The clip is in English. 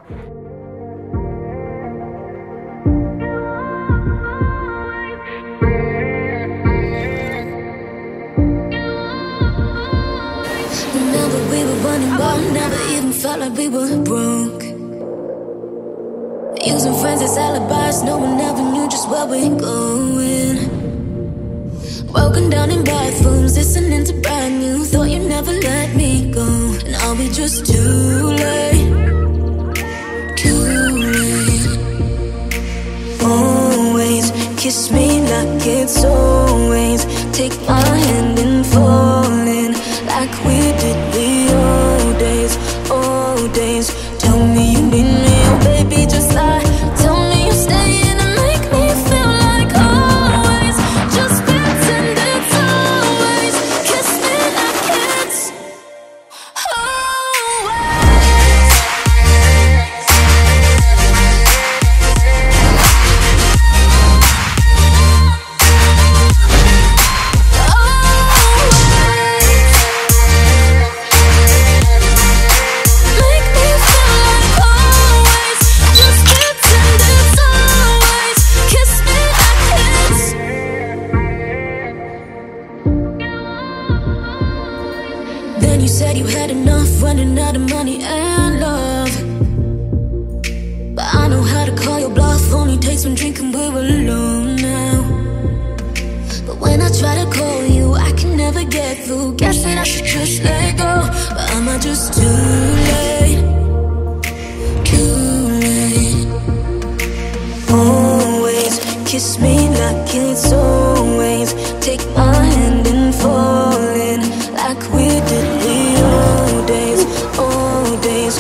Remember we were running wild, never even felt like we were broke. Using friends as alibis, no one ever knew just where we're going. Broken down in bathrooms, listening to brand new. Thought you'd never let me go. And are we just too late? Too late. Always kiss me like it's always. Take my hand and fall in like we did the old days, old days. Tell me you need me, oh baby, just lie. Tell me you're staying and make me feel like always. Just pretend it's always. Kiss me like it's Then you said you had enough, running out of money and love. But I know how to call your bluff, only takes one drink and we're alone now. But when I try to call you, I can never get through. Guess that I should just let go, but am I just too late? Too late. Always kiss me like it's always. Take my hand and fall in like we did the old days, old days.